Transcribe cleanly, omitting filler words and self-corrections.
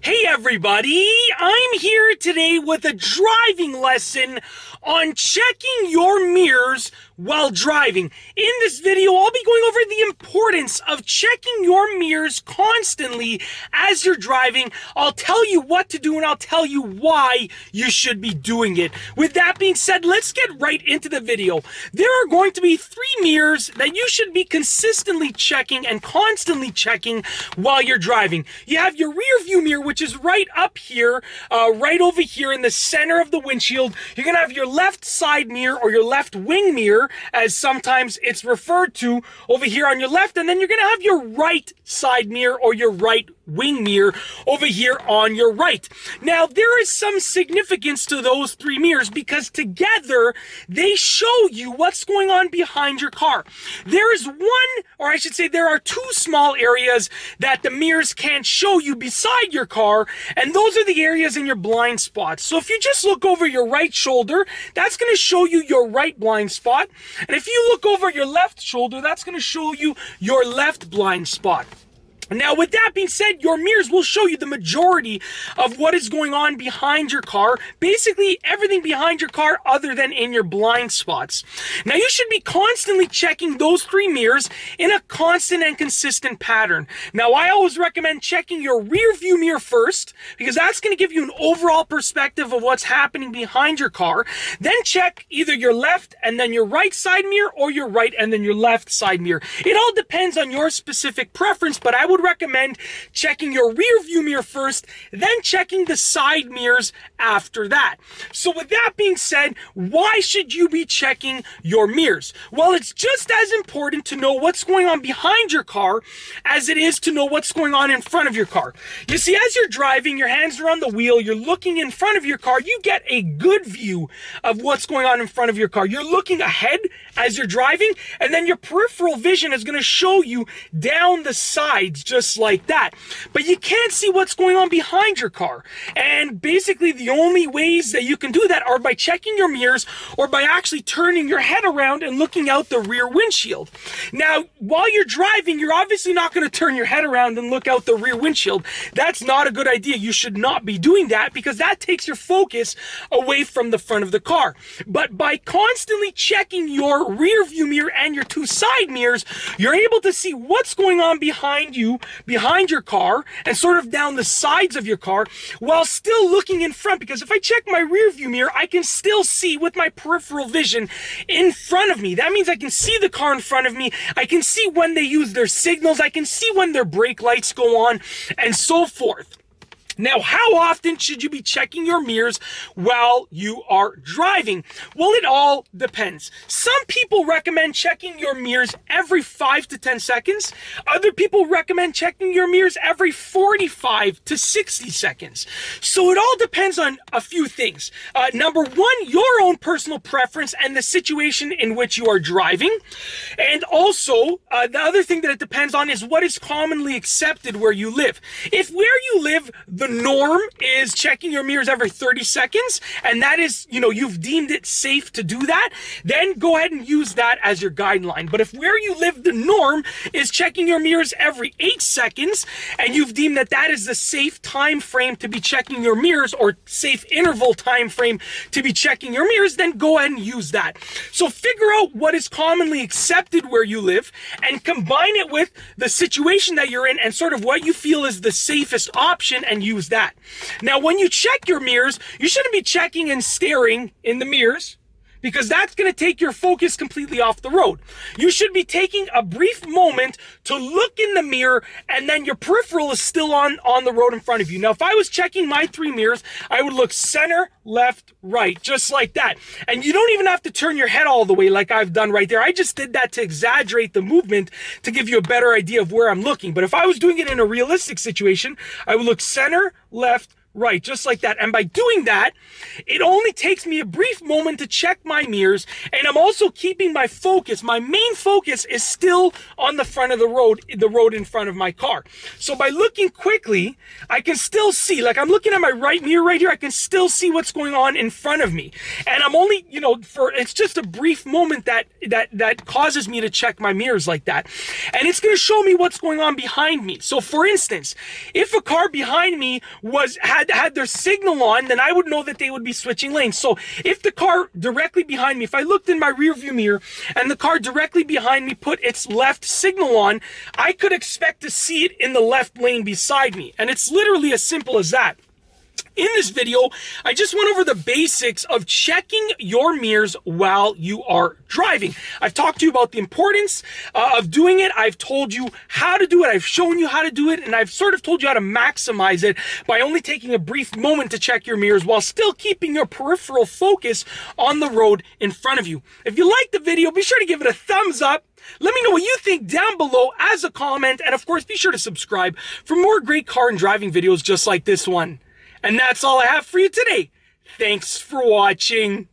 Hey everybody, I'm here today with a driving lesson on checking your mirrors while driving. In this video, I'll be going over the importance of checking your mirrors constantly as you're driving. I'll tell you what to do and I'll tell you why you should be doing it. With that being said, let's get right into the video. There are going to be 3 mirrors that you should be consistently checking and constantly checking while you're driving. You have your rear view mirror, which is right up here, right over here in the center of the windshield. You're going to have your left side mirror or your left wing mirror, as sometimes it's referred to, over here on your left, and then you're going to have your right side mirror or your right wing mirror over here on your right. Now, there is some significance to those 3 mirrors because together they show you what's going on behind your car. There is one, or I should say there are 2 small areas that the mirrors can't show you beside your car, and those are the areas in your blind spots. So if you just look over your right shoulder, that's going to show you your right blind spot. And if you look over your left shoulder, that's going to show you your left blind spot. Now, with that being said, your mirrors will show you the majority of what is going on behind your car. Basically, everything behind your car other than in your blind spots. Now, you should be constantly checking those 3 mirrors in a constant and consistent pattern. Now, I always recommend checking your rear view mirror first because that's going to give you an overall perspective of what's happening behind your car. Then check either your left and then your right side mirror or your right and then your left side mirror. It all depends on your specific preference, but I would recommend checking your rear view mirror first, then checking the side mirrors after that. So with that being said, why should you be checking your mirrors? Well, it's just as important to know what's going on behind your car as it is to know what's going on in front of your car. You see, as you're driving, your hands are on the wheel, you're looking in front of your car, you get a good view of what's going on in front of your car. You're looking ahead as you're driving, and then your peripheral vision is going to show you down the sides just like that. But you can't see what's going on behind your car. And basically the only ways that you can do that are by checking your mirrors or by actually turning your head around and looking out the rear windshield. Now, while you're driving, you're obviously not going to turn your head around and look out the rear windshield. That's not a good idea. You should not be doing that because that takes your focus away from the front of the car. But by constantly checking your rear view mirror and your 2 side mirrors, you're able to see what's going on behind you, behind your car, and sort of down the sides of your car while still looking in front. Because if I check my rear view mirror, I can still see with my peripheral vision in front of me. That means I can see the car in front of me. I can see when they use their signals. I can see when their brake lights go on, and so forth. Now, how often should you be checking your mirrors while you are driving? Well, it all depends. Some people recommend checking your mirrors every 5 to 10 seconds. Other people recommend checking your mirrors every 45 to 60 seconds. So it all depends on a few things. Number 1, your own personal preference and the situation in which you are driving. And also, the other thing that it depends on is what is commonly accepted where you live. If where you live, the norm is checking your mirrors every 30 seconds, and that is, you've deemed it safe to do that, then go ahead and use that as your guideline. But if where you live, the norm is checking your mirrors every 8 seconds, and you've deemed that that is the safe time frame to be checking your mirrors, or safe interval time frame to be checking your mirrors, then go ahead and use that. So figure out what is commonly accepted where you live, and combine it with the situation that you're in, and sort of what you feel is the safest option, and use that. Now, when you check your mirrors, you shouldn't be checking and staring in the mirrors because that's going to take your focus completely off the road. You should be taking a brief moment to look in the mirror, and then your peripheral is still on the road in front of you. Now, if I was checking my 3 mirrors, I would look center, left, right, just like that. And you don't even have to turn your head all the way like I've done right there. I just did that to exaggerate the movement to give you a better idea of where I'm looking. But if I was doing it in a realistic situation, I would look center, left, Right, just like that. And by doing that, it only takes me a brief moment to check my mirrors, and I'm also keeping my focus. My main focus is still on the front of the road in front of my car. So by looking quickly, I can still see, like I'm looking at my right mirror right here, I can still see what's going on in front of me. And I'm only, it's just a brief moment that causes me to check my mirrors like that. And it's going to show me what's going on behind me. So for instance, if a car behind me had their signal on, then I would know that they would be switching lanes. So if the car directly behind me, if I looked in my rear view mirror and the car directly behind me put its left signal on, I could expect to see it in the left lane beside me. And it's literally as simple as that. In this video, I just went over the basics of checking your mirrors while you are driving. I've talked to you about the importance of doing it. I've told you how to do it. I've shown you how to do it. And I've sort of told you how to maximize it by only taking a brief moment to check your mirrors while still keeping your peripheral focus on the road in front of you. If you liked the video, be sure to give it a thumbs up. Let me know what you think down below as a comment. And of course, be sure to subscribe for more great car and driving videos just like this one. And that's all I have for you today. Thanks for watching.